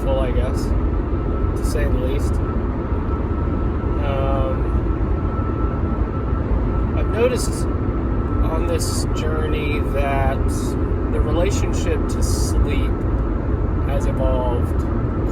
beautiful, I guess, to say the least. I've noticed on this journey that the relationship to sleep has evolved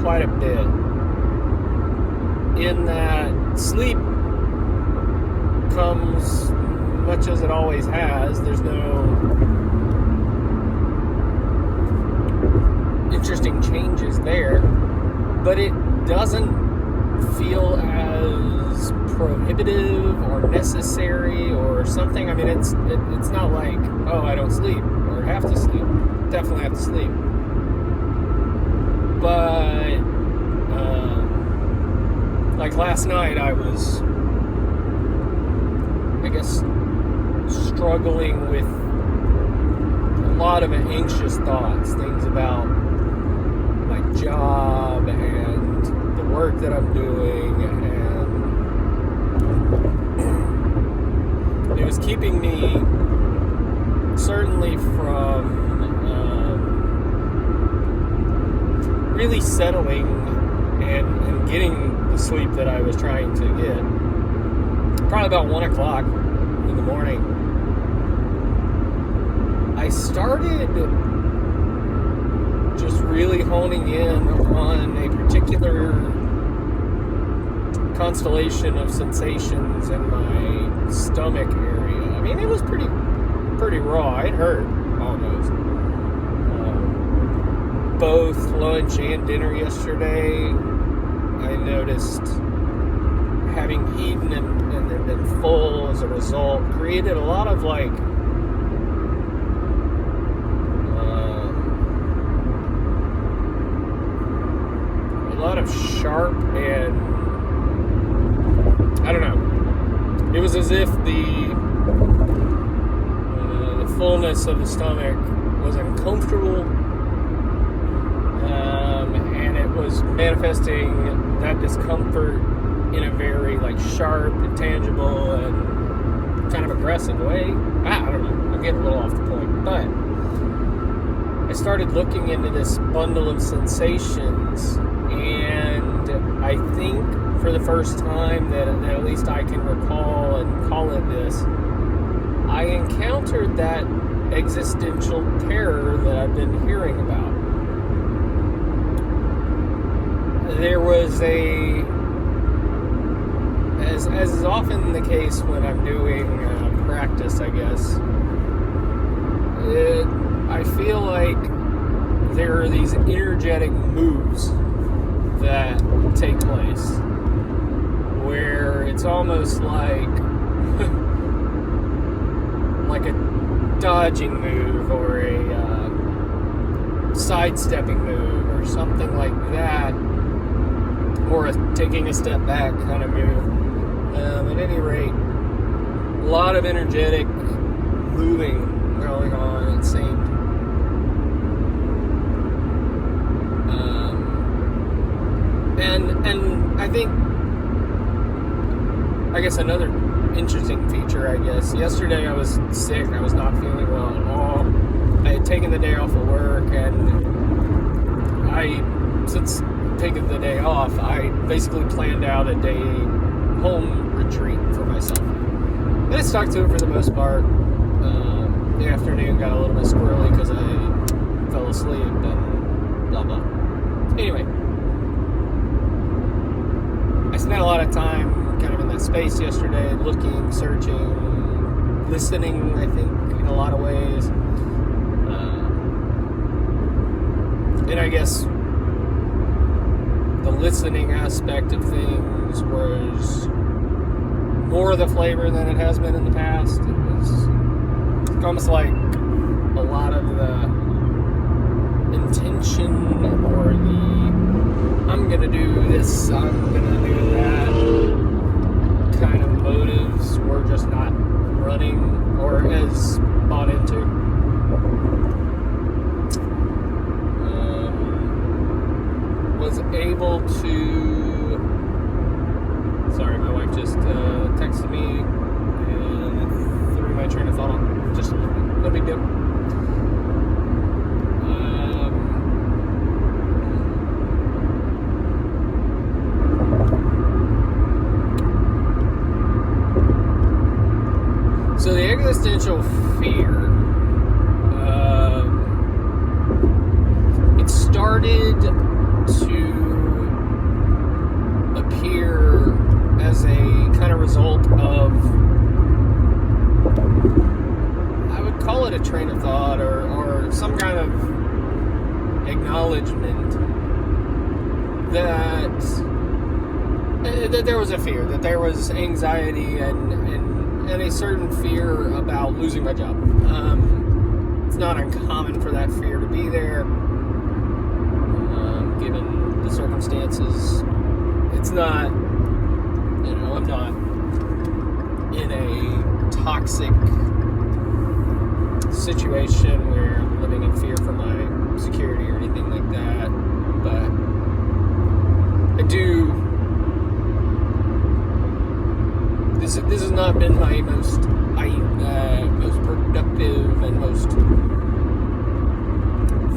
quite a bit, in that sleep comes much as it always has. There's no interesting changes there, but it doesn't feel as prohibitive or necessary or something. I mean, it's not like, oh, I don't sleep or have to sleep. Definitely have to sleep. But like last night, I was, I guess, struggling with a lot of anxious thoughts, things about my job and the work that I'm doing, and it was keeping me certainly from really settling and getting the sleep that I was trying to get. Probably about 1 o'clock in the morning, I started just really honing in on a particular constellation of sensations in my stomach area. I mean, it was pretty raw. It hurt almost. Both lunch and dinner yesterday, I noticed having eaten and then been full as a result created a lot of like sharp, and I don't know, it was as if the fullness of the stomach was uncomfortable, and it was manifesting that discomfort in a very like sharp and tangible and kind of aggressive way. I don't know, I'm getting a little off the point, but I started looking into this bundle of sensations, and I think for the first time that at least I can recall and call it this, I encountered that existential terror that I've been hearing about. There was as is often the case when I'm doing practice, I guess, I feel like there are these energetic moves that take place where it's almost like like a dodging move or a sidestepping move or something like that, or a taking a step back kind of move. At any rate, a lot of energetic moving going on, it seemed. And I think, I guess another interesting feature, I guess, yesterday I was sick, I was not feeling well at all. I had taken the day off of work, and since taking the day off, I basically planned out a day home retreat for myself. And I stuck to it for the most part. The afternoon got a little bit squirrely because I fell asleep and blah blah. Anyway, I spent a lot of time kind of in that space yesterday, looking, searching, listening, I think, in a lot of ways. And I guess the listening aspect of things was more of the flavor than it has been in the past. It was almost like a lot of the intention or the I'm going to do this, I'm going to do that kind of motives were just not running or as bought into. Was able to... Sorry, my wife just texted me and threw my train of thought on. Just a little bit. No big deal. started to appear as a kind of result of, I would call it a train of thought or some kind of acknowledgement that there was a fear, that there was anxiety and a certain fear about losing my job. It's not uncommon for that fear to be there, given the circumstances. It's not, I'm not in a toxic situation where I'm living in fear for my security or anything like that, but I do. This has not been my most productive and most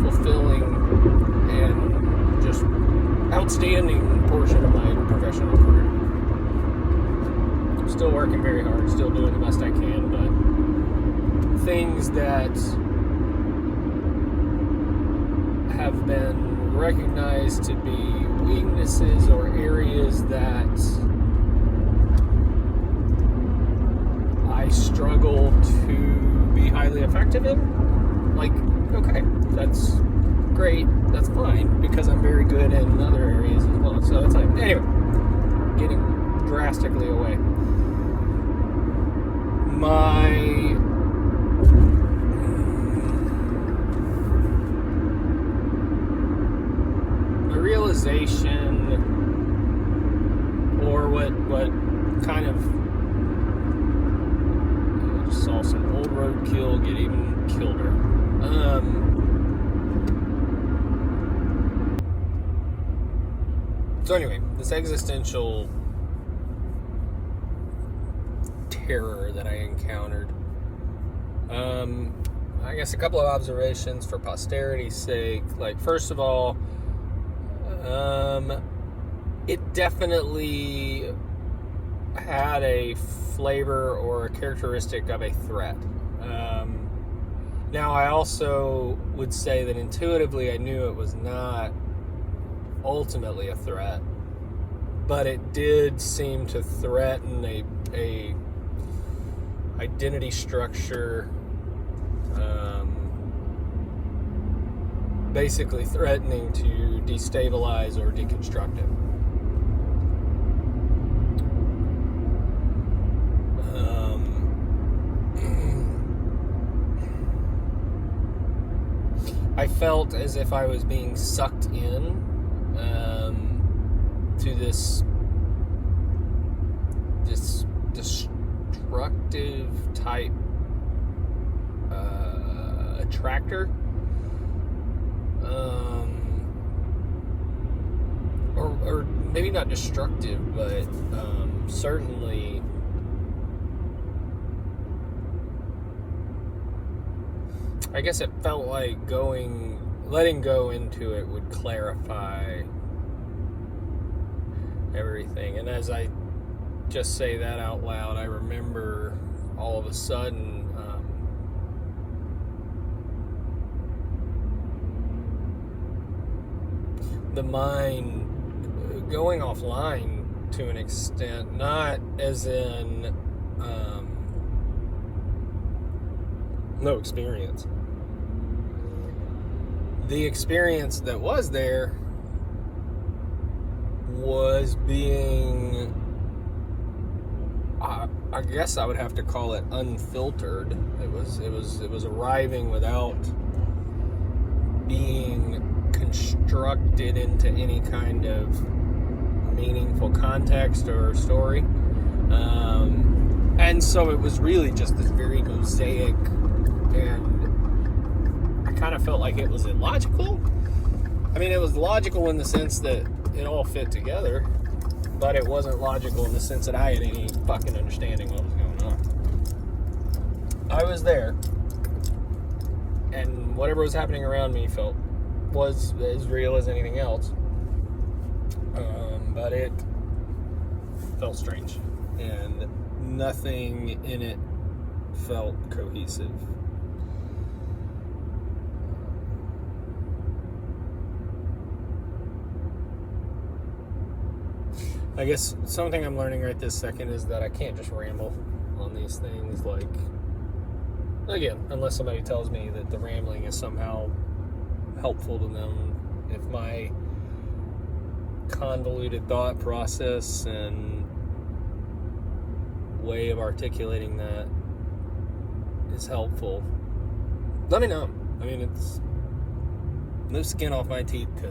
fulfilling and just outstanding portion of my professional career. I'm still working very hard, still doing the best I can, but things that have been recognized to be weaknesses or areas that I struggle to be highly effective in, like, okay, that's great, that's fine, because I'm very good in other areas as well. So it's like, anyway, getting drastically away. My realization, or what kind of, I just saw some old roadkill get even kilder. So anyway, this existential terror that I encountered. I guess a couple of observations for posterity's sake. Like, first of all, it definitely had a flavor or a characteristic of a threat. Now, I also would say that intuitively I knew it was not ultimately a threat, but it did seem to threaten a identity structure, basically threatening to destabilize or deconstruct it. I felt as if I was being sucked in to this destructive type attractor, or maybe not destructive, but certainly I guess it felt like letting go into it would clarify everything. And as I just say that out loud, I remember all of a sudden the mind going offline to an extent, not as in no experience. The experience that was there was being, I guess I would have to call it unfiltered. It was arriving without being constructed into any kind of meaningful context or story. And so it was really just this very mosaic, and I kind of felt like it was illogical. I mean, it was logical in the sense that it all fit together, but it wasn't logical in the sense that I had any fucking understanding what was going on. I was there, and whatever was happening around me was as real as anything else. But it felt strange, and nothing in it felt cohesive. I guess something I'm learning right this second is that I can't just ramble on these things. Like, again, unless somebody tells me that the rambling is somehow helpful to them. If my convoluted thought process and way of articulating that is helpful, let me know. I mean, it's no skin off my teeth to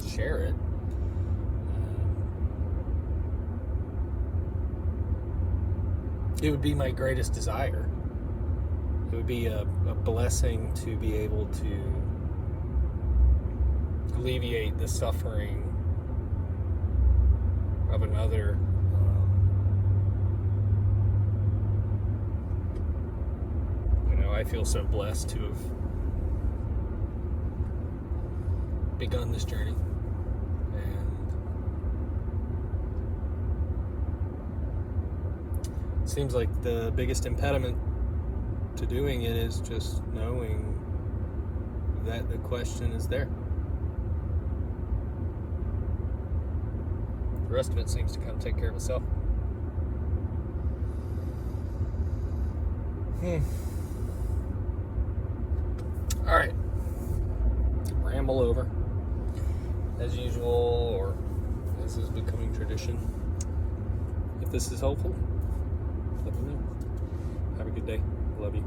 share it. It would be my greatest desire. It would be a blessing to be able to alleviate the suffering of another. I feel so blessed to have begun this journey. And it seems like the biggest impediment to doing it is just knowing that the question is there. The rest of it seems to kind of take care of itself. All right. Ramble over. As usual, or as is becoming tradition. If this is helpful, let me know. Have a good day. Love you.